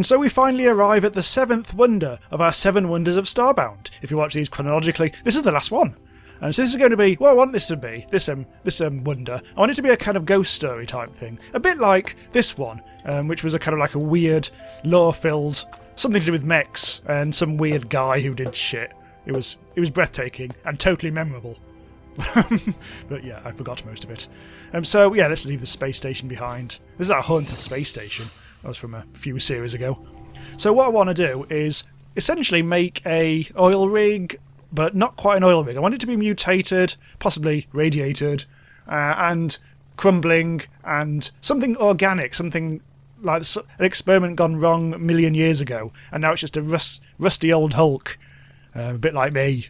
And so we finally arrive at the 7th wonder of our 7 Wonders of Starbound. If you watch these chronologically, this is the last one. And so this is going to be, well, I want this to be, this wonder, I want it to be a kind of ghost story type thing. A bit like this one, which was a kind of like a weird, lore-filled, something to do with mechs, and some weird guy who did shit. It was breathtaking and totally memorable. But yeah, I forgot most of it. So yeah, let's leave the space station behind. This is our haunted space station. That was from a few series ago. So what I want to do is essentially make a oil rig, but not quite an oil rig. I want it to be mutated, possibly radiated, and crumbling, and something organic, something like an experiment gone wrong a million years ago, and now it's just a rusty old Hulk, a bit like me.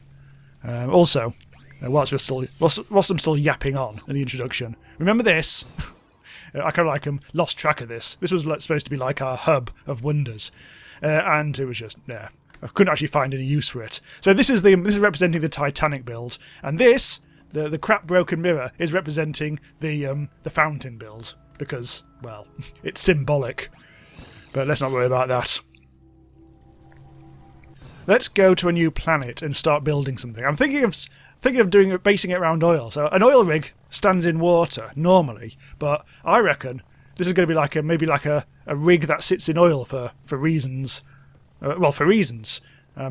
Also, whilst I'm still yapping on in the introduction, remember this? I kind of lost track of this. This was supposed to be like our hub of wonders, and it was just I couldn't actually find any use for it. So this is representing the Titanic build, and this, the crap broken mirror, is representing the fountain build because, well, it's symbolic. But let's not worry about that. Let's go to a new planet and start building something. I'm thinking of basing it around oil. So an oil rig stands in water normally, but I reckon this is going to be maybe like a rig that sits in oil for reasons. For reasons.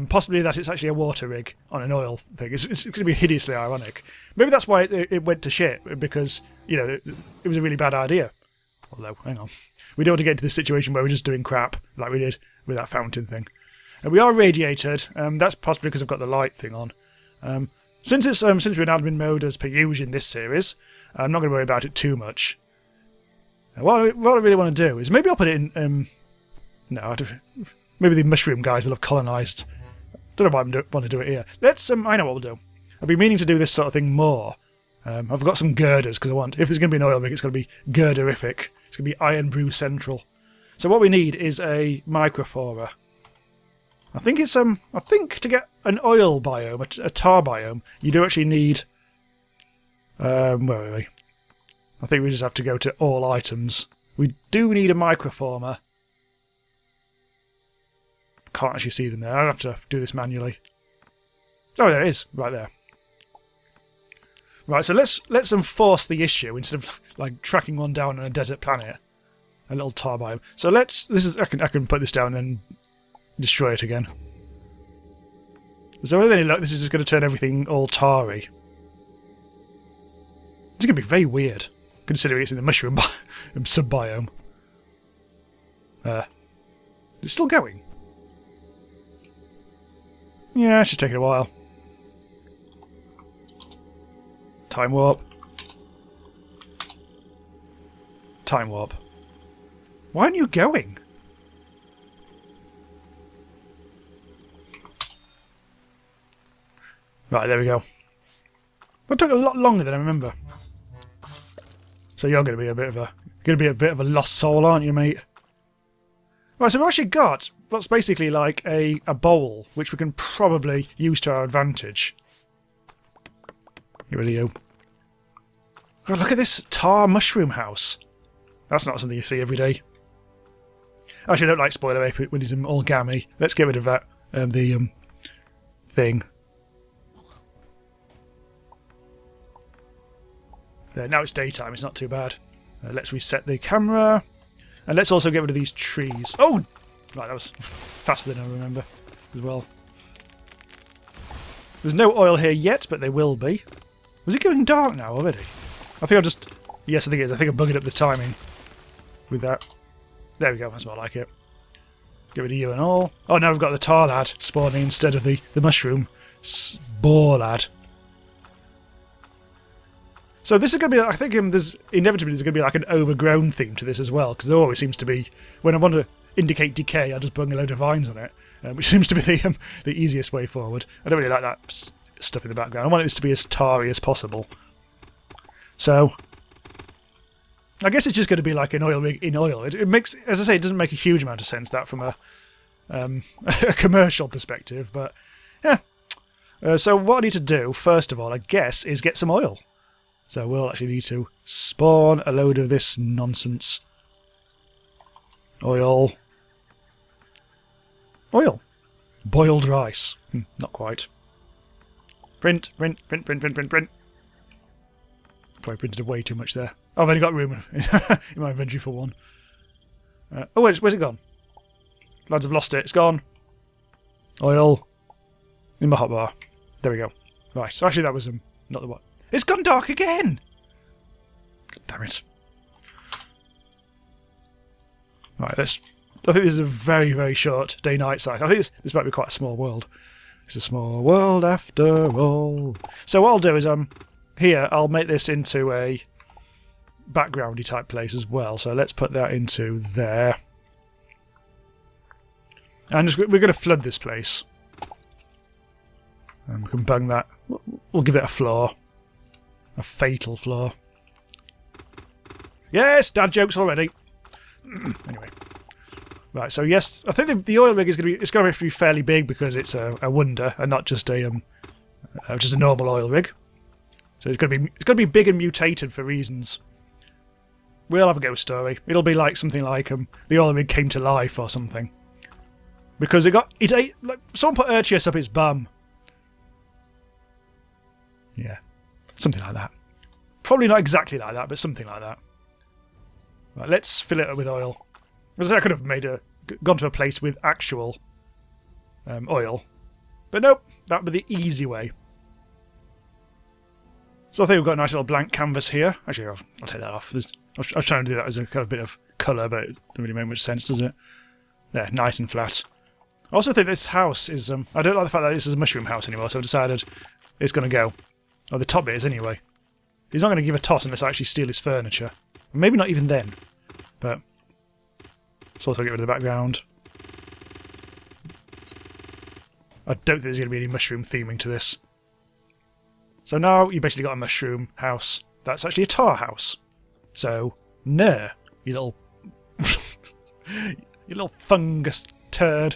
Possibly that it's actually a water rig on an oil thing. It's going to be hideously ironic. Maybe that's why it went to shit, because it was a really bad idea. Although, hang on, we don't want to get into this situation where we're just doing crap like we did with that fountain thing. And we are radiated. That's possibly because I've got the light thing on. Since we're in admin mode as per usual in this series, I'm not going to worry about it too much. What I really want to do is maybe I'll put it in. Maybe the mushroom guys will have colonised. Don't know why I want to do it here. I know what we'll do. I've been meaning to do this sort of thing more. I've got some girders because if there's going to be an oil rig, it's going to be girderific. It's going to be Iron Brew Central. So what we need is a microformer. I think to get an oil biome, a tar biome, you do actually need. Where are we? I think we just have to go to all items. We do need a microformer. Can't actually see them there. I'll have to do this manually. Oh, there it is, right there. Right, so let's enforce the issue instead of like tracking one down on a desert planet, a little tar biome. So I can put this down and destroy it again. So with any luck, this is just going to turn everything all tarry. It's going to be very weird, considering it's in the mushroom sub-biome. It's still going. Yeah, it's just taking a while. Time warp. Time warp. Why aren't you going? Right, there we go. That took a lot longer than I remember. So you're going to be a bit of a lost soul, aren't you, mate? Right, so we've actually got what's basically like a bowl, which we can probably use to our advantage. Here we go. Oh, look at this tar mushroom house. That's not something you see every day. Actually, I don't like spoiler ape when he's in all gammy. Let's get rid of that. Thing. There, now it's daytime. It's not too bad. Let's reset the camera. And let's also get rid of these trees. Oh! Right, that was faster than I remember as well. There's no oil here yet, but there will be. Was it going dark now already? I think I'll just... Yes, I think it is. I think I bugged up the timing with that. There we go. That's more like it. Get rid of you and all. Oh, now we've got the tar lad spawning instead of the mushroom spore lad. So this is going to be, I think there's inevitably going to be like an overgrown theme to this as well, because there always seems to be, when I want to indicate decay, I just bung a load of vines on it, which seems to be the easiest way forward. I don't really like that stuff in the background. I want this to be as tarry as possible. So, I guess it's just going to be like an oil rig in oil. It makes, as I say, it doesn't make a huge amount of sense, that from a commercial perspective, but yeah. So what I need to do, first of all, I guess, is get some oil. So we'll actually need to spawn a load of this nonsense. Oil. Oil. Boiled rice. Not quite. Print. Probably printed way too much there. Oh, I've only got room in my inventory for one. Oh, where's it gone? Lads have lost it. It's gone. Oil. In my hotbar. There we go. Right, so actually that was not the one. It's gone dark again! Damn it. Right, I think this is a very, very short day-night cycle. I think this might be quite a small world. It's a small world after all. So what I'll do is, here, I'll make this into a backgroundy type place as well. So let's put that into there. And we're going to flood this place. And we can bang that. We'll give it a floor. A fatal floor. Yes, dad jokes already. Anyway. Right, so yes, I think the oil rig is going to be fairly big because it's a wonder and not just a normal oil rig. So it's going to be big and mutated for reasons. We'll have a ghost story. It'll be like something like the oil rig came to life or something. Because it ate like someone put Urchius up its bum. Yeah, something like that. Probably not exactly like that, but something like that. Right, let's fill it up with oil. As I could have gone to a place with actual oil, but nope, that would be the easy way. So I think we've got a nice little blank canvas here. Actually, I'll take that off. I was trying to do that as a kind of bit of colour, but it doesn't really make much sense, does it? There, nice and flat. I also think this house is... I don't like the fact that this is a mushroom house anymore, so I've decided it's going to go. Or the top bit is, anyway. He's not going to give a toss unless I actually steal his furniture. Maybe not even then, but... Let's also get rid of the background. I don't think there's going to be any mushroom theming to this. So now you basically got a mushroom house. That's actually a tar house. So, no, you little... you little fungus turd.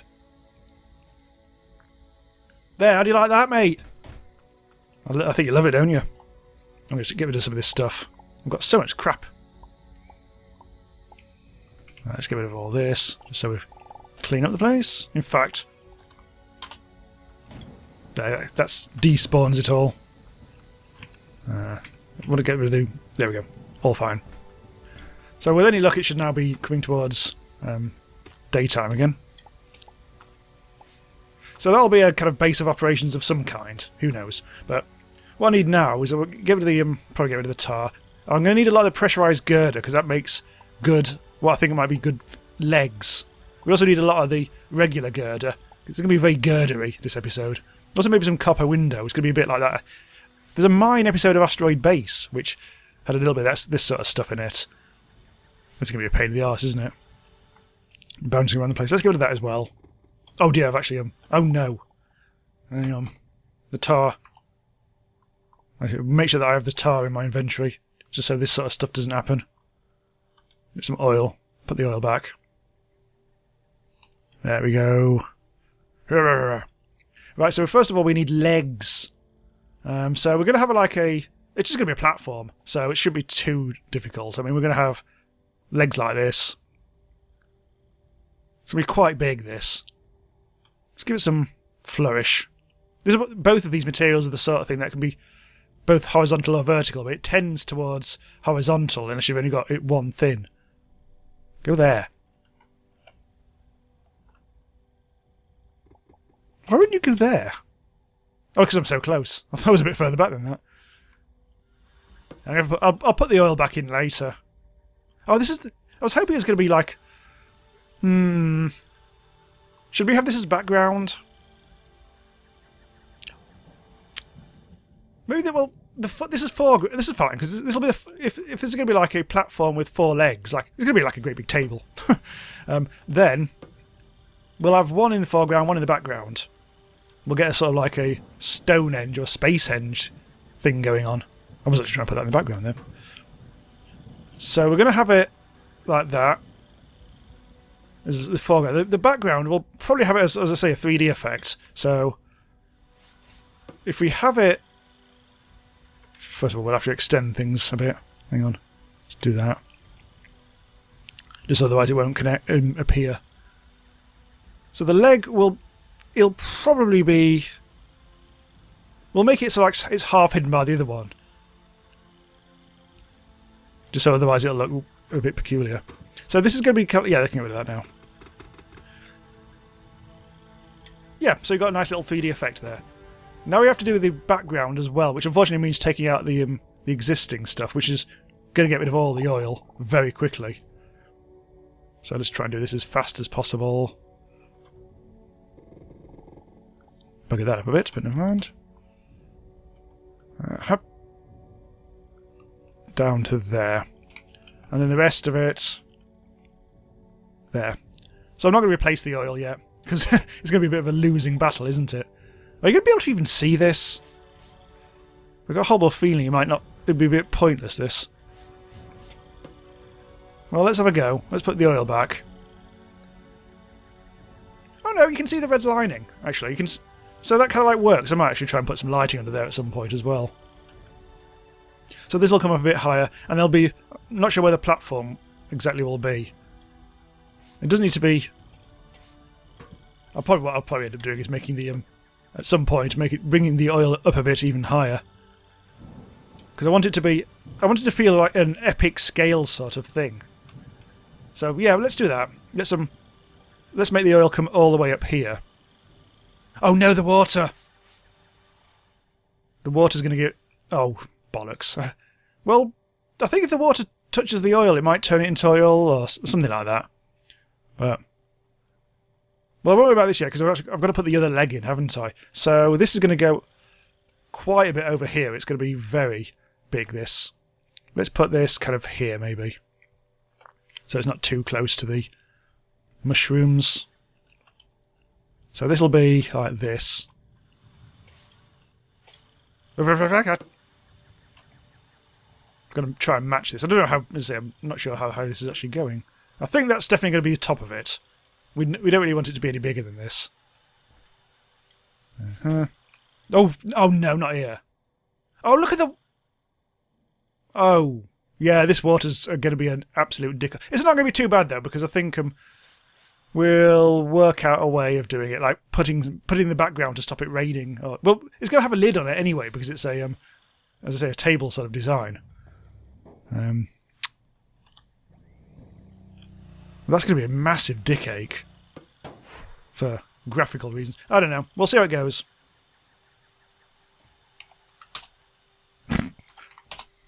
There, how do you like that, mate? I think you love it, don't you? I'm going to get rid of some of this stuff. I've got so much crap. Right, let's get rid of all this, just so we clean up the place. In fact, that's despawns it all. I want to get rid of the... There we go. All fine. So with any luck, it should now be coming towards daytime again. So that'll be a kind of base of operations of some kind. Who knows? But what I need now is probably get rid of the tar. I'm going to need a lot of the pressurised girder because that makes good, what I think might be good legs. We also need a lot of the regular girder. It's going to be very girdery, this episode. Also maybe some copper window. It's going to be a bit like that. There's a mine episode of Asteroid Base, which had a little bit of this sort of stuff in it. It's going to be a pain in the arse, isn't it? Bouncing around the place. Let's get rid of that as well. Oh dear, I've actually... oh no. Hang on. The tar. I should make sure that I have the tar in my inventory, just so this sort of stuff doesn't happen. Get some oil. Put the oil back. There we go. Right, so first of all we need legs. So we're going to have it's just going to be a platform, so it shouldn't be too difficult. I mean, we're going to have legs like this. It's going to be quite big, this. Let's give it some flourish. Both of these materials are the sort of thing that can be both horizontal or vertical, but it tends towards horizontal unless you've only got it one thin. Go there. Why wouldn't you go there? Oh, because I'm so close. I thought I was a bit further back than that. I'll put the oil back in later. Oh, this is... I was hoping it was going to be like... Should we have this as background? Maybe this is fine because this will be if this is going to be like a platform with 4 legs, like it's going to be like a great big table. Then we'll have one in the foreground, one in the background. We'll get a sort of like a Stonehenge or Spacehenge thing going on. I was actually trying to put that in the background there. So we're going to have it like that. As the foreground. The background will probably have it as I say, a 3D effect. So if we have it... First of all, we'll have to extend things a bit. Hang on. Let's do that. Just otherwise it won't appear. So the leg it'll probably be... We'll make it so like it's half hidden by the other one. Just so otherwise it'll look a bit peculiar. So this is going to be... Yeah, they can get rid of that now. Yeah, so you've got a nice little 3D effect there. Now we have to do the background as well, which unfortunately means taking out the existing stuff, which is going to get rid of all the oil very quickly. So let's try and do this as fast as possible. Bugger that up a bit, but never mind. Hop. Down to there. And then the rest of it... There. So I'm not going to replace the oil yet, because it's going to be a bit of a losing battle, isn't it? Are you going to be able to even see this? I've got a horrible feeling you might not... It'd be a bit pointless, this. Well, let's have a go. Let's put the oil back. Oh no, you can see the red lining, actually. You can... So that kind of like works. I might actually try and put some lighting under there at some point as well. So this will come up a bit higher, and there'll be... I'm not sure where the platform exactly will be. It doesn't need to be... What I'll probably end up doing is making the... at some point, bringing the oil up a bit even higher. Because I want it to be... I want it to feel like an epic scale sort of thing. So yeah, let's do that. Let's make the oil come all the way up here. Oh no, the water! The water's going to get... Oh, bollocks. Well, I think if the water touches the oil, it might turn it into oil or something like that. But... Well, I won't worry about this yet, because I've got to put the other leg in, haven't I? So this is going to go quite a bit over here. It's going to be very big, this. Let's put this kind of here, maybe. So it's not too close to the mushrooms. So this will be like this. I'm going to try and match this. I don't know how... I'm not sure how this is actually going. I think that's definitely going to be the top of it. We don't really want it to be any bigger than this. Oh no, not here. Oh, look at the... Oh, yeah, this water's going to be an absolute dick. It's not going to be too bad, though, because I think we'll work out a way of doing it, like putting the background to stop it raining. Well, it's going to have a lid on it anyway, because it's a, as I say, a table sort of design. That's going to be a massive dick ache. For graphical reasons. I don't know. We'll see how it goes.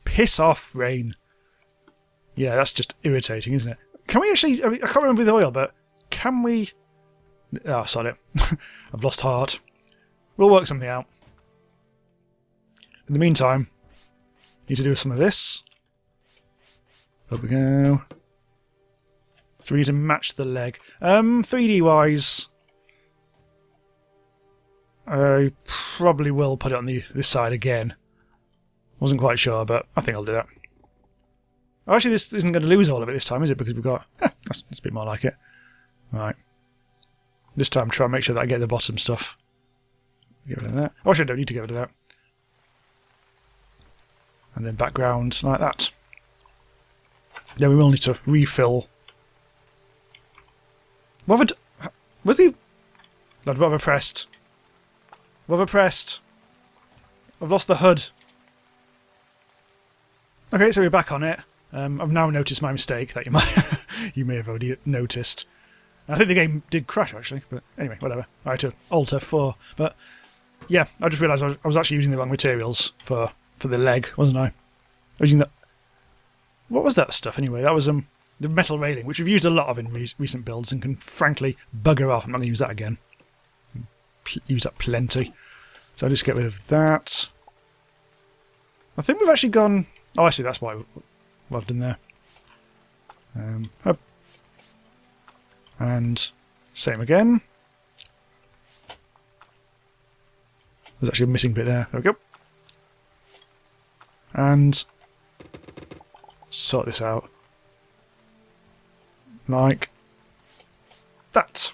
Piss off, rain. Yeah, that's just irritating, isn't it? Can we actually... I can't remember the oil, but can we... Oh, sorry. I've lost heart. We'll work something out. In the meantime, need to do some of this. There we go. So we need to match the leg. 3D-wise... I probably will put it on this side again. Wasn't quite sure, but I think I'll do that. Oh, actually, this isn't going to lose all of it this time, is it? Because we've got... that's a bit more like it. Right. This time, try and make sure that I get the bottom stuff. Get rid of that. Oh, actually, I don't need to get rid of that. And then background like that. Then we will need to refill. What have I done? Was the... Lord, what have I pressed? What have I pressed? I've lost the HUD. Okay, so we're back on it. I've now noticed my mistake that you may have already noticed. I think the game did crash, actually, but anyway, whatever. I had to alter 4. But yeah, I just realised I was actually using the wrong materials for the leg, wasn't I? I was using the... What was that stuff, anyway? That was the metal railing, which we've used a lot of in recent builds and can frankly bugger off. I'm not going to use that again. Use that plenty. So I'll just get rid of that. I think we've actually gone... Oh, I see, that's why what I've done there. Up. And same again. There's actually a missing bit there. There we go. And sort this out. Like that.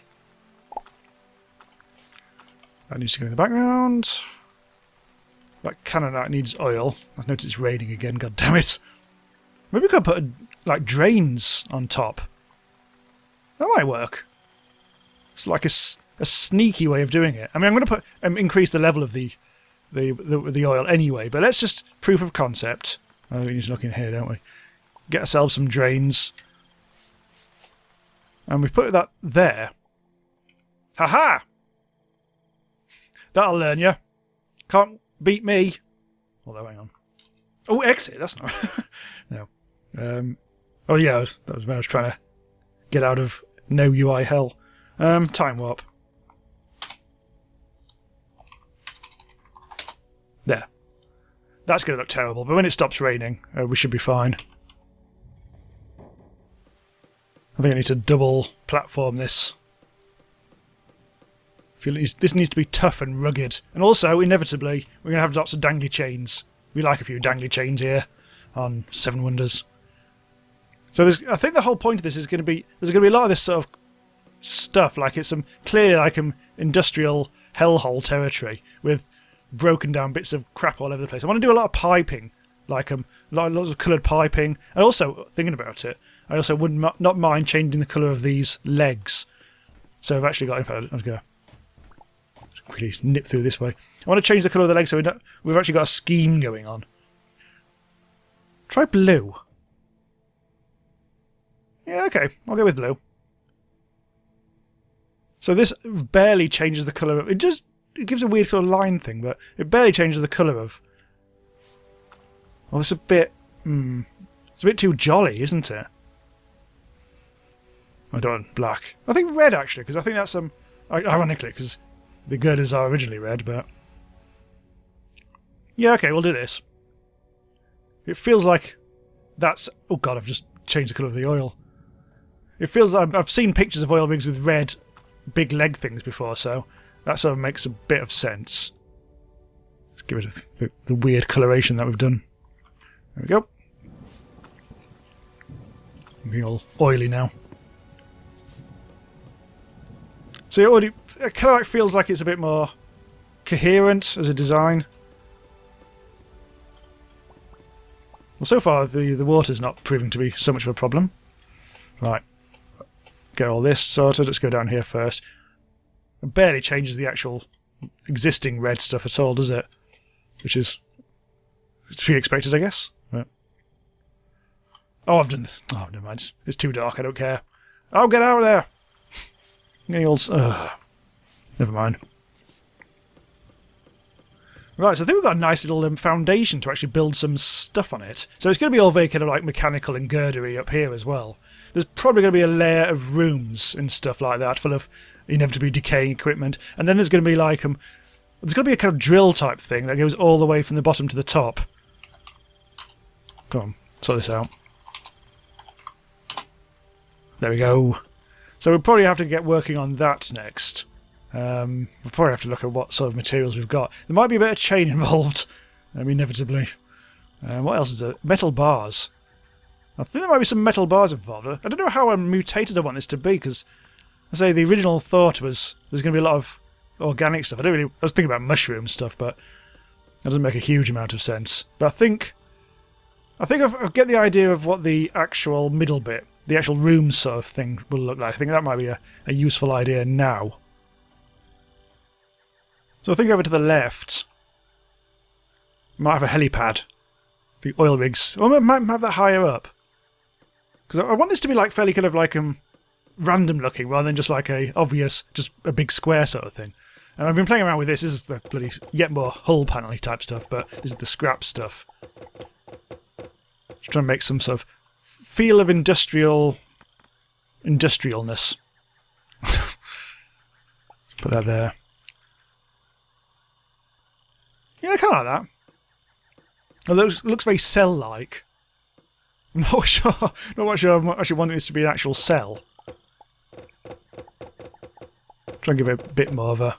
That needs to go in the background. That cannon needs oil. I've noticed it's raining again, god damn it. Maybe we could put like drains on top. That might work. It's like a sneaky way of doing it. I mean, I'm going to put increase the level of the oil anyway, but let's just proof of concept. Oh, we need to look in here, don't we? Get ourselves some drains. And we put that there. Ha-ha! That'll learn you. Can't beat me. Although, hang on. Oh, exit. That's not... no. Oh, yeah, that was when I was trying to get out of no UI hell. Time warp. There. That's going to look terrible, but when it stops raining, we should be fine. I think I need to double platform this. This needs to be tough and rugged. And also, inevitably, we're going to have lots of dangly chains. We like a few dangly chains here on Seven Wonders. So I think the whole point of this is going to be... There's going to be a lot of this sort of stuff, like it's some clearly like industrial hellhole territory with broken down bits of crap all over the place. I want to do a lot of piping, like lots of coloured piping. And also, thinking about it, I also would not mind changing the colour of these legs. So I've actually got... In fact, I'll go quickly nip through this way. I want to change the colour of the legs so we've actually got a scheme going on. Try blue. Yeah, okay. I'll go with blue. So this barely changes the colour of... It gives a weird sort of line thing, but it barely changes the colour of... Well, it's a bit... it's a bit too jolly, isn't it? I don't want black. I think red, actually, because I think that's some... Ironically, because the girders are originally red, but... Yeah, okay, we'll do this. It feels like that's... Oh god, I've just changed the colour of the oil. It feels like I've seen pictures of oil rigs with red big leg things before, so that sort of makes a bit of sense. Let's give it the weird coloration that we've done. There we go. I'm being all oily now. So it kind of like feels like it's a bit more coherent as a design. Well, so far the water's not proving to be so much of a problem. Right. Get all this sorted. Let's go down here first. It barely changes the actual existing red stuff at all, does it? Which is to be expected, I guess. Right. Oh, I've done this. Oh, never mind. It's too dark. I don't care. Oh, get out of there! I'm getting all... never mind. Right, so I think we've got a nice little foundation to actually build some stuff on it. So it's going to be all very kind of like mechanical and girdery up here as well. There's probably going to be a layer of rooms and stuff like that full of inevitably decaying equipment. And then there's going to be like... there's going to be a kind of drill type thing that goes all the way from the bottom to the top. Come on, sort this out. There we go. So we'll probably have to get working on that next. We'll probably have to look at what sort of materials we've got. There might be a bit of chain involved, inevitably. What else is there? Metal bars. I think there might be some metal bars involved. I don't know how mutated I want this to be, because I say the original thought was there's going to be a lot of organic stuff. I was thinking about mushroom stuff, but that doesn't make a huge amount of sense. But I think I get the idea of what the actual middle bit, the actual room sort of thing will look like. I think that might be a useful idea now. So I think over to the left, might have a helipad. The oil rigs. Or I might have that higher up. Because I want this to be like fairly kind of like random looking rather than just like a obvious, just a big square sort of thing. And I've been playing around with this. This is the bloody yet more hull panel-y type stuff, but this is the scrap stuff. Just trying to make some sort of feel of industrialness. Put that there. Yeah, I kind of like that. Although it looks very cell-like. I'm not sure I'm actually wanting this to be an actual cell. Try and give it a bit more of a...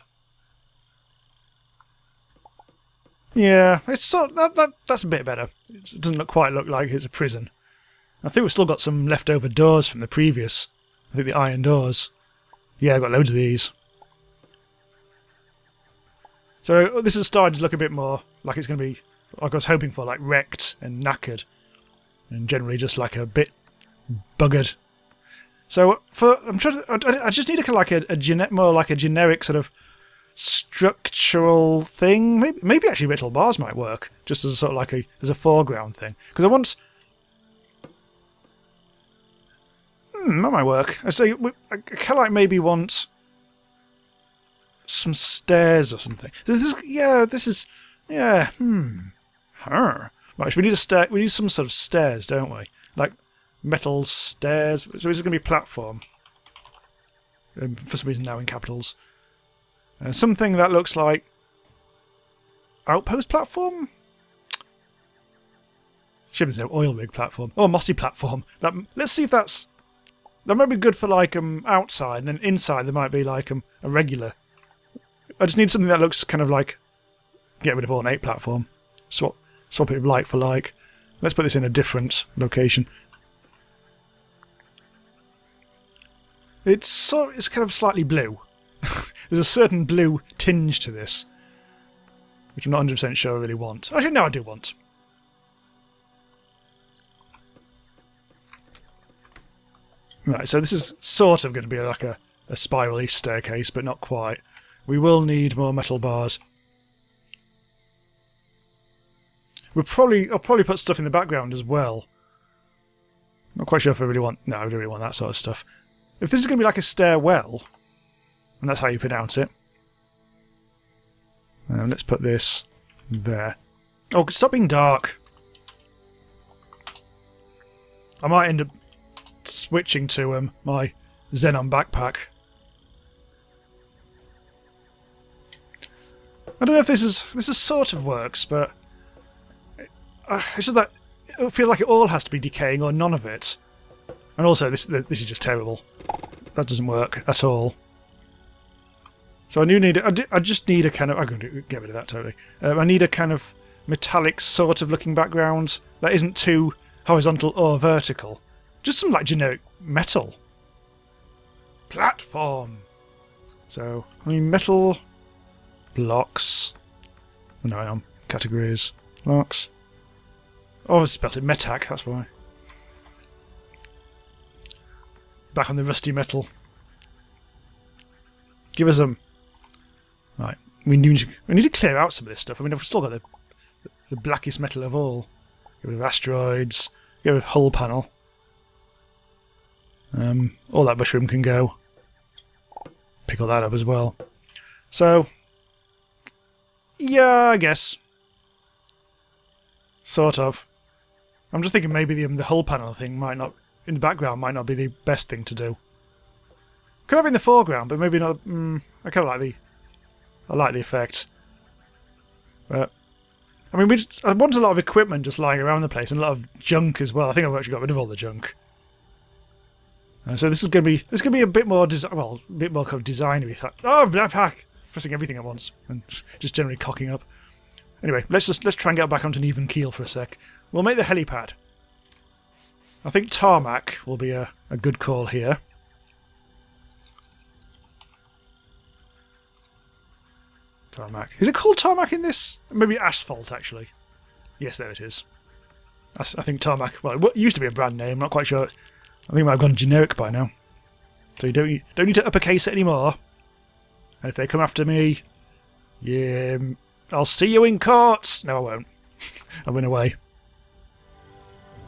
Yeah, it's that's a bit better. It doesn't quite look like it's a prison. I think we've still got some leftover doors from the previous. I think the iron doors. Yeah, I've got loads of these. So this has started to look a bit more like it's going to be, like I was hoping for, like wrecked and knackered. And generally just like a bit buggered. So I'm trying to. I just need more like a generic sort of structural thing. Maybe actually metal bars might work, just as a sort of like as a foreground thing. Because I want. That might work. I say I kind of like maybe want some stairs or something. This is Right, we need a stair. We need some sort of stairs, don't we? Like metal stairs. So it's going to be a platform. For some reason now in capitals. Something that looks like outpost platform. Should be no oil rig platform. Oh, mossy platform. Let's see if that might be good for like outside, and then inside there might be like a regular. I just need something that looks kind of like get rid of ornate platform. Swap it like for like. Let's put this in a different location. It's kind of slightly blue. There's a certain blue tinge to this, which I'm not 100% sure I really want. Actually, no, I do want. Right, so this is sort of going to be like a spiral-y staircase, but not quite. We will need more metal bars. I'll probably put stuff in the background as well. Not quite sure if I really want. No, I don't really want that sort of stuff. If this is going to be like a stairwell, and that's how you pronounce it, let's put this there. Oh, stop being dark. I might end up switching to my Xenon backpack. I don't know if this is sort of works, but it's just that it feels like it all has to be decaying or none of it. And also, this is just terrible. That doesn't work at all. So I just need a kind of. I'm going to get rid of that totally. I need a kind of metallic sort of looking background that isn't too horizontal or vertical. Just some like generic metal. Platform. So metal blocks. No, hang on. Categories. Blocks. Oh, I spelled it metac, that's why. Back on the rusty metal. Give us some. Right. We need to clear out some of this stuff. I mean, I've still got the blackest metal of all. Get rid of asteroids. Get rid of hull panel. All that mushroom can go. Pick all that up as well. So, yeah, I guess. Sort of. I'm just thinking maybe the hull panel thing might not, in the background, might not be the best thing to do. Could have been in the foreground, but maybe not. I kind of like the effect. But I mean, I want a lot of equipment just lying around the place and a lot of junk as well. I think I've actually got rid of all the junk. So this is going to be a bit more a bit more kind of designery. Oh, backpack! Pressing everything at once and just generally cocking up. Anyway, let's try and get back onto an even keel for a sec. We'll make the helipad. I think tarmac will be a good call here. Tarmac. Is it called tarmac in this? Maybe asphalt, actually. Yes, there it is. I think tarmac. Well, it used to be a brand name. I'm not quite sure. I think it might have gone generic by now. So you don't need to uppercase it anymore. And if they come after me, yeah, I'll see you in court. No, I won't. I went away.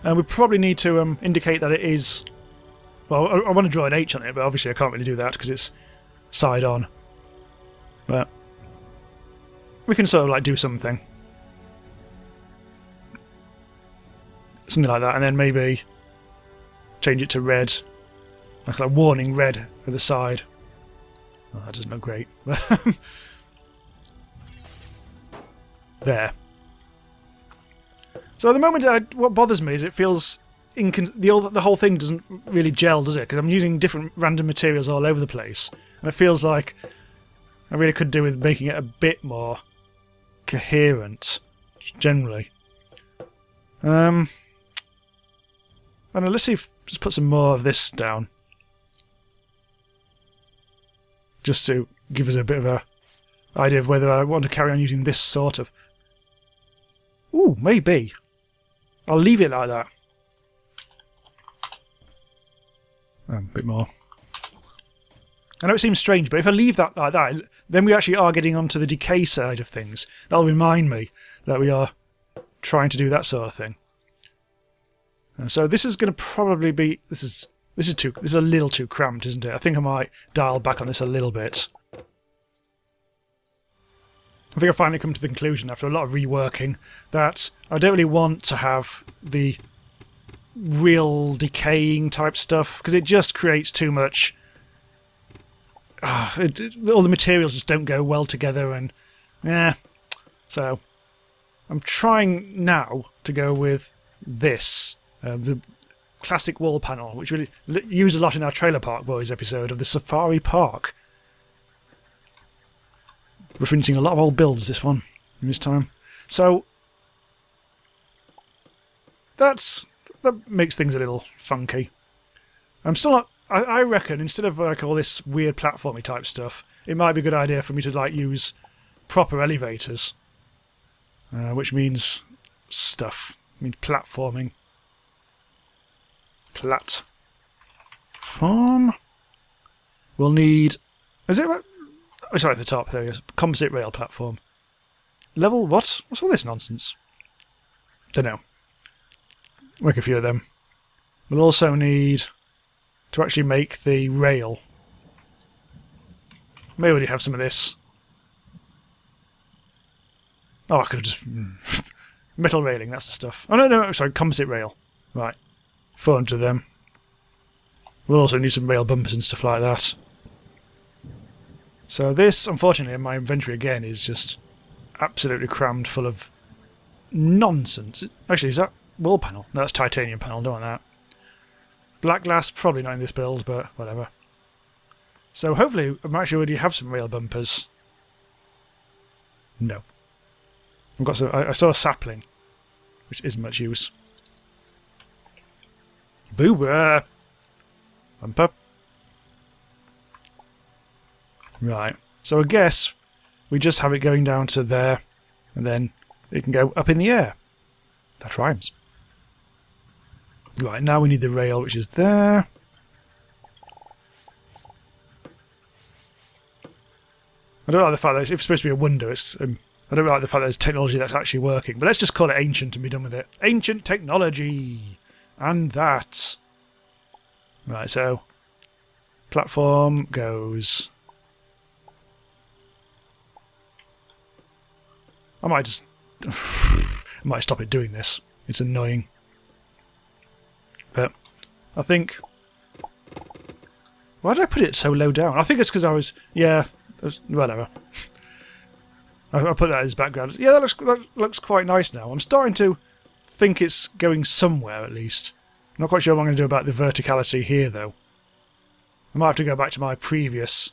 And we probably need to indicate that it is. Well, I want to draw an H on it, but obviously I can't really do that because it's side on. But we can sort of like do something. Something like that, and then maybe change it to red. Like a warning red at the side. Oh, that doesn't look great. There. So at the moment, what bothers me is it feels the whole thing doesn't really gel, does it? Because I'm using different random materials all over the place, and it feels like I really could do with making it a bit more coherent, generally. I don't know. Let's see if just put some more of this down, just to give us a bit of a idea of whether I want to carry on using this sort of. Ooh, maybe. I'll leave it like that. A bit more. I know it seems strange, but if I leave that like that, then we actually are getting onto the decay side of things. That'll remind me that we are trying to do that sort of thing. So this is going to probably be... This is a little too cramped, isn't it? I think I might dial back on this a little bit. I think I finally come to the conclusion after a lot of reworking that I don't really want to have the real decaying type stuff because it just creates too much... all the materials just don't go well together and... Yeah. So I'm trying now to go with this. The classic wall panel, which we use a lot in our Trailer Park Boys episode of the Safari Park. Referencing a lot of old builds, this one, in this time. So, that makes things a little funky. I'm still not... I reckon, instead of like all this weird platformy type stuff, it might be a good idea for me to like use proper elevators. Which means stuff. It means platforming. Platform. We'll need... Is it... Oh, sorry, at the top. There it is. Composite rail platform. Level what? What's all this nonsense? Don't know. Make a few of them. We'll also need to actually make the rail. May already have some of this. Oh, I could have just... Metal railing, that's the stuff. Oh, no, sorry, composite rail. Right. 400 of them. We'll also need some rail bumpers and stuff like that. So this, unfortunately, in my inventory again, is just absolutely crammed full of nonsense. Actually, is that wall panel? No, that's titanium panel, don't want that. Black glass, probably not in this build, but whatever. So hopefully, I might actually already have some rail bumpers. No. I've got some, I saw a sapling, which isn't much use. Boober! Bumper. Right, so I guess we just have it going down to there, and then it can go up in the air. That rhymes. Right, now we need the rail, which is there. I don't like the fact that it's supposed to be a wonder. I don't like the fact that it's technology that's actually working, but let's just call it ancient and be done with it. Ancient technology! And that. Right, so platform goes... I might just... I might stop it doing this. It's annoying. But I think... Why did I put it so low down? I think it's because I was... Yeah, whatever. I put that as background. Yeah, that looks quite nice now. I'm starting to think it's going somewhere, at least. I'm not quite sure what I'm going to do about the verticality here, though. I might have to go back to my previous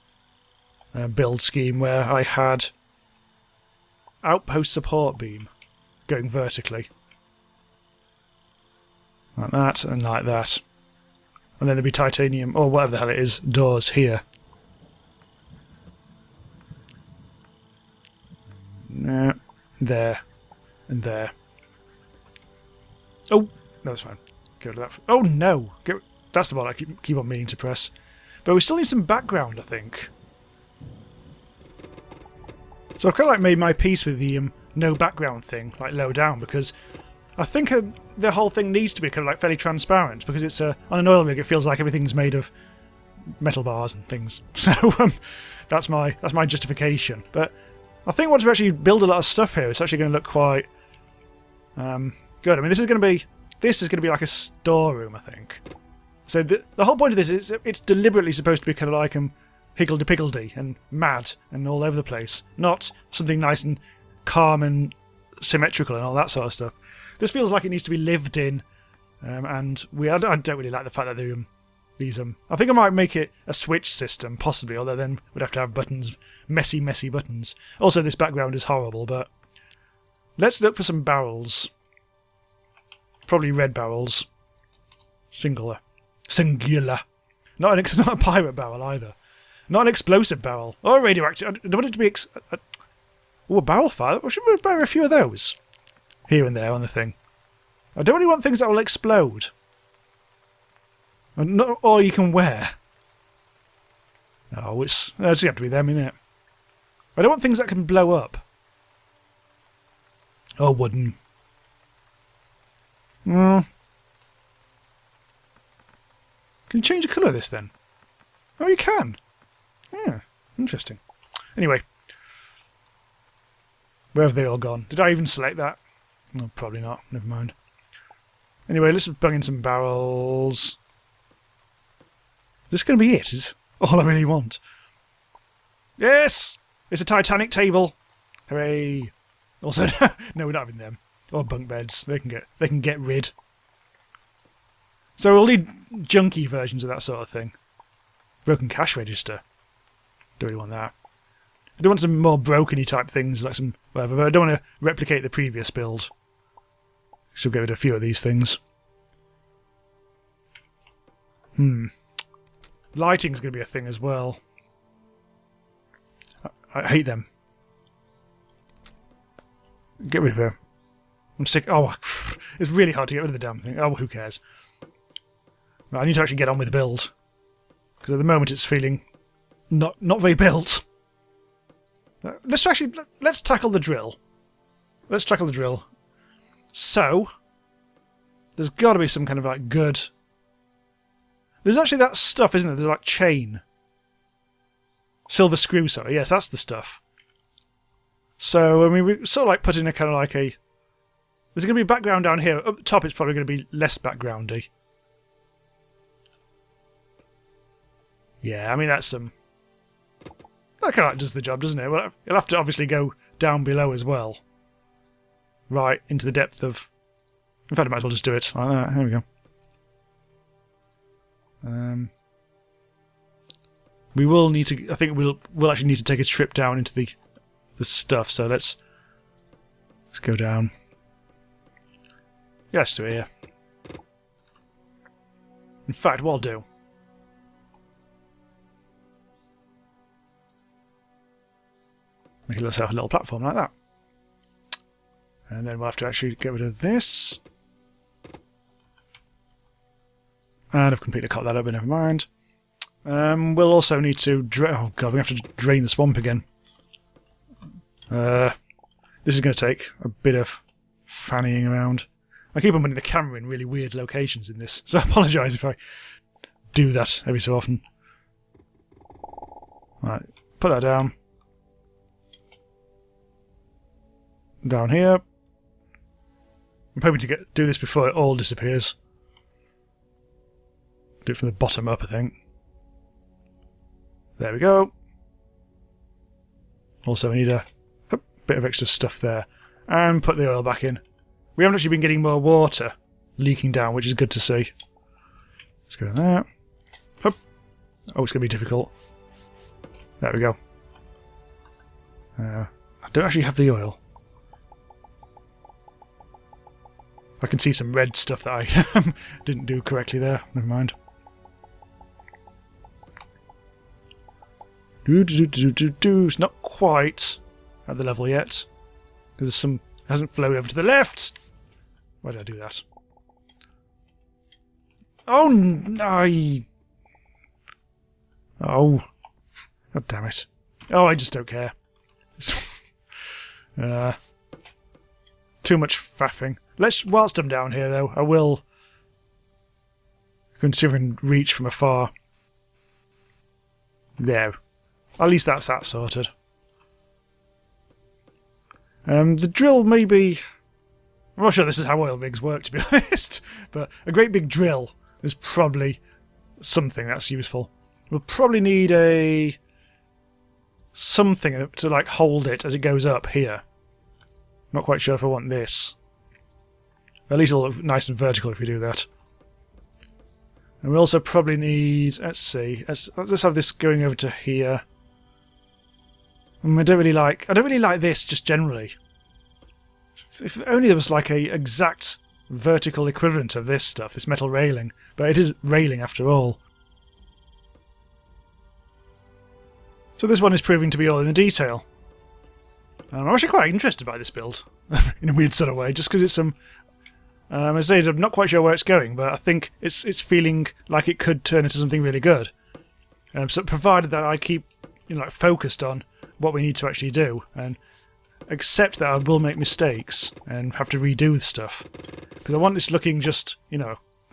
build scheme where I had outpost support beam going vertically. Like that and like that. And then there'd be titanium, or whatever the hell it is, doors here. No, there, and there. Oh, no, that's fine. Get rid of that. Oh no! That's the one I keep on meaning to press. But we still need some background, I think. So I've kind of like made my peace with the no background thing, like low down, because I think the whole thing needs to be kind of like fairly transparent, because it's on an oil rig it feels like everything's made of metal bars and things. So that's my justification. But I think once we actually build a lot of stuff here, it's actually going to look quite good. I mean, this is going to be like a storeroom, I think. So the whole point of this is it's deliberately supposed to be kind of like higgledy-piggledy and mad and all over the place, not something nice and calm and symmetrical and all that sort of stuff. This feels like it needs to be lived in, and I don't really like the fact that these I think I might make it a switch system, possibly, although then we'd have to have buttons, messy buttons. Also, this background is horrible, but let's look for some barrels. Probably red barrels. Singular. Not a pirate barrel either. Not an explosive barrel. Or a radioactive. I don't want it to be... a barrel fire? I should buy a few of those. Here and there on the thing. I don't really want things that will explode. Or you can wear. Oh, it's going to have to be them, innit? I don't want things that can blow up. Or wooden. Well, can you change the colour of this then? Oh, you can. Yeah, interesting. Anyway. Where have they all gone? Did I even select that? No, probably not. Never mind. Anyway, let's bung in some barrels. Is this going to be it? Is all I really want? Yes! It's a Titanic table. Hooray! Also, no, we're not having them. Or bunk beds. They can get rid. So we'll need junky versions of that sort of thing. Broken cash register. Don't really want that. I do want some more broken-y type things, like some whatever, but I don't want to replicate the previous build. So we'll get rid of a few of these things. Lighting's going to be a thing as well. I hate them. Get rid of her. I'm sick. Oh, it's really hard to get rid of the damn thing. Oh, well, who cares? Right, I need to actually get on with the build. Because at the moment it's feeling not very built. Let's tackle the drill. Let's tackle the drill. So, there's got to be some kind of like good... There's actually that stuff, isn't there? There's like chain. Silver screw, sorry. Yes, that's the stuff. So, I mean, we sort of like put in a kind of like a... There's going to be a background down here. Up the top, it's probably going to be less backgroundy. Yeah, I mean, that's some... That kind of like does the job, doesn't it? Well, you'll have to obviously go down below as well. Right, into the depth of... In fact, I might as well just do it like that. There we go. We will need to... I think we'll actually need to take a trip down into the stuff, so let's go down. Yeah, let's do it here. In fact, what I'll do... Make it look like a little platform like that. And then we'll have to actually get rid of this. And I've completely cut that up, but never mind. We'll also need to... Oh god, we have to drain the swamp again. This is going to take a bit of fannying around. I keep on putting the camera in really weird locations in this, so I apologise if I do that every so often. Right, put that down. Down here. I'm hoping to do this before it all disappears. Do it from the bottom up, I think. There we go. Also, we need a bit of extra stuff there. And put the oil back in. We haven't actually been getting more water leaking down, which is good to see. Let's go down there. Hup. Oh, it's going to be difficult. There we go. I don't actually have the oil. I can see some red stuff that I didn't do correctly there. Never mind. It's not quite at the level yet. Because there's some... It hasn't flowed over to the left! Why did I do that? Oh, no! Oh. God damn it. Oh, I just don't care. Too much faffing. Whilst I'm down here, though, I will consider and reach from afar. There. At least that's that sorted. The drill may be... I'm not sure this is how oil rigs work, to be honest, but a great big drill is probably something that's useful. We'll probably need a... something to, like, hold it as it goes up here. Not quite sure if I want this. At least it'll look nice and vertical if we do that. And we also probably need... Let's see. Let's have this going over to here. I don't really like this just generally. If only there was like a exact vertical equivalent of this stuff, this metal railing. But it is railing after all. So this one is proving to be all in the detail. I'm actually quite interested by this build. In a weird sort of way, just because it's some... As I say, I'm not quite sure where it's going, but I think it's feeling like it could turn into something really good. So provided that I keep focused on what we need to actually do, and accept that I will make mistakes and have to redo stuff. Because I want this looking just,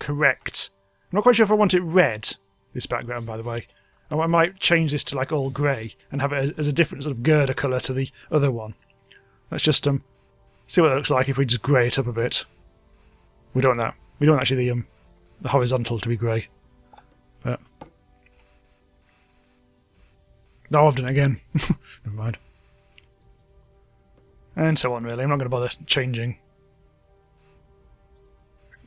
correct. I'm not quite sure if I want it red, this background, by the way. I might change this to like all grey and have it as a different sort of girder colour to the other one. Let's just see what that looks like if we just grey it up a bit. We don't want that. We don't want actually the horizontal to be grey. But no, I've done it again. Never mind. And so on, really. I'm not going to bother changing.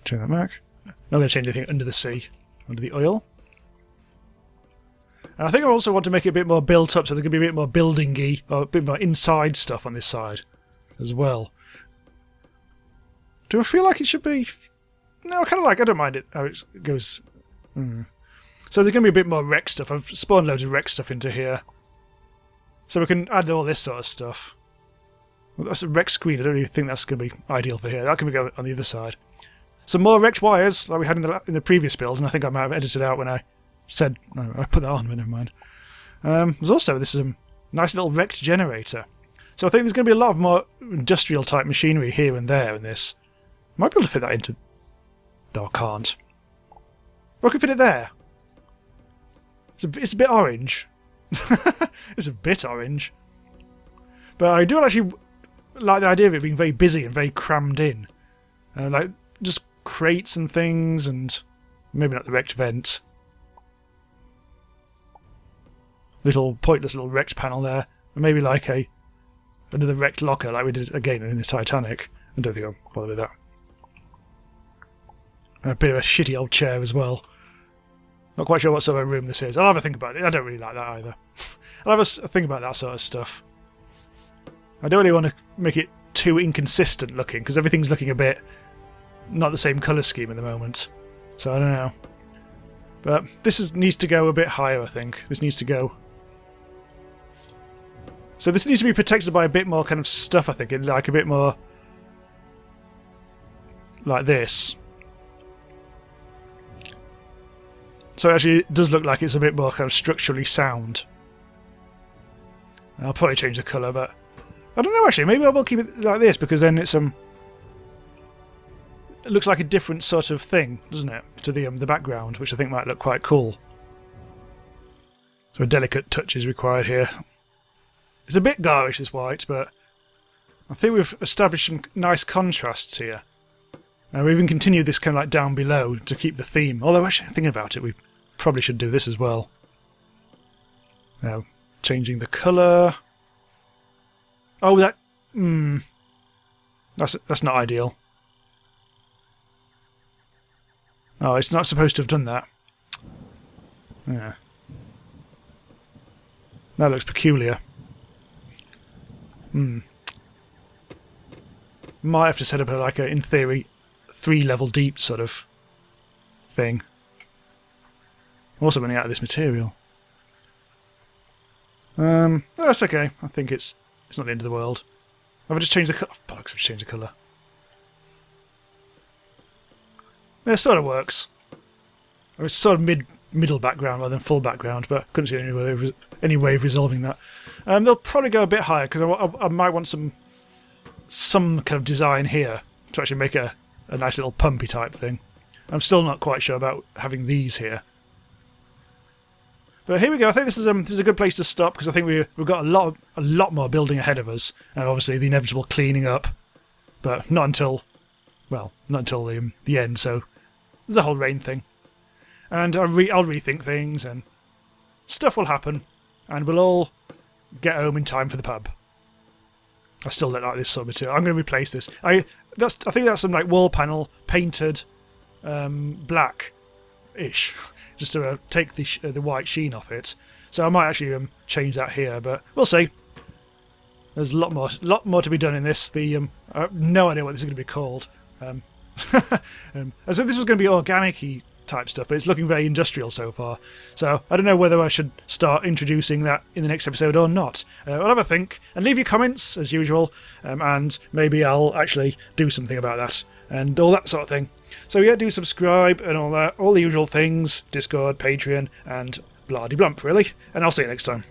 Turn that back. Not going to change anything under the sea, under the oil. And I think I also want to make it a bit more built up, so there's going to be a bit more building-y, or a bit more inside stuff on this side as well. Do I feel like it should be? No, I don't mind it how it goes. So there's going to be a bit more rec stuff. I've spawned loads of rec stuff into here. So we can add all this sort of stuff. Well, that's a rec screen. I don't even think that's going to be ideal for here. That can go on the other side. Some more rec wires like we had in the previous build, and I think I might have edited out when I said no. I put that on, but never mind. There's also this nice little rec generator. So I think there's going to be a lot of more industrial type machinery here and there in this. Might be able to fit that into. No, I can't. Well, I can fit it there. It's a bit orange. It's a bit orange. But I do actually like the idea of it being very busy and very crammed in. Like, just crates and things, and maybe not the wrecked vent. Pointless little wrecked panel there. And maybe like another wrecked locker like we did again in the Titanic. I don't think I'll bother with that. And a bit of a shitty old chair as well. Not quite sure what sort of room this is. I'll have a think about it. I don't really like that either. I'll have a think about that sort of stuff. I don't really want to make it too inconsistent looking, because everything's looking a bit not the same colour scheme at the moment. So I don't know. But this needs to go a bit higher, I think. This needs to go. So this needs to be protected by a bit more kind of stuff, I think. Like a bit more like this. So actually it does look like it's a bit more kind of structurally sound. I'll probably change the colour, but I don't know actually. Maybe I will keep it like this, because then it's it looks like a different sort of thing, doesn't it, to the background, which I think might look quite cool. So a delicate touch is required here. It's a bit garish, this white, but I think we've established some nice contrasts here. We even continued this kind of like down below to keep the theme. Although actually thinking about it, we probably should do this as well. Now, changing the colour. Oh, that. That's not ideal. Oh, it's not supposed to have done that. Yeah. That looks peculiar. Might have to set up in theory, 3-level deep sort of thing. I'm also running out of this material. That's okay. I think it's not the end of the world. I've just changed the colour. Oh, bollocks, I've changed the colour. It sort of works. It's sort of middle background rather than full background, but couldn't see any way of resolving that. They'll probably go a bit higher, because I might want some kind of design here to actually make a nice little pumpy type thing. I'm still not quite sure about having these here. But here we go. I think this is a good place to stop, because I think we've got a lot more building ahead of us, and obviously the inevitable cleaning up, but not until the end. So there's the whole rain thing, and I'll rethink things, and stuff will happen, and we'll all get home in time for the pub. I still don't like this sort of material. I'm going to replace this. I think that's some like wall panel painted black-ish, just to take the white sheen off it. So I might actually change that here, but we'll see. There's a lot more to be done in this. I have no idea what this is going to be called. So this was going to be organic-y type stuff, but it's looking very industrial so far. So I don't know whether I should start introducing that in the next episode or not. I'll have a think, and leave your comments as usual, and maybe I'll actually do something about that. and all that sort of thing. So yeah, do subscribe and all that, all the usual things, Discord, Patreon, and blah-de-blump, really. And I'll see you next time.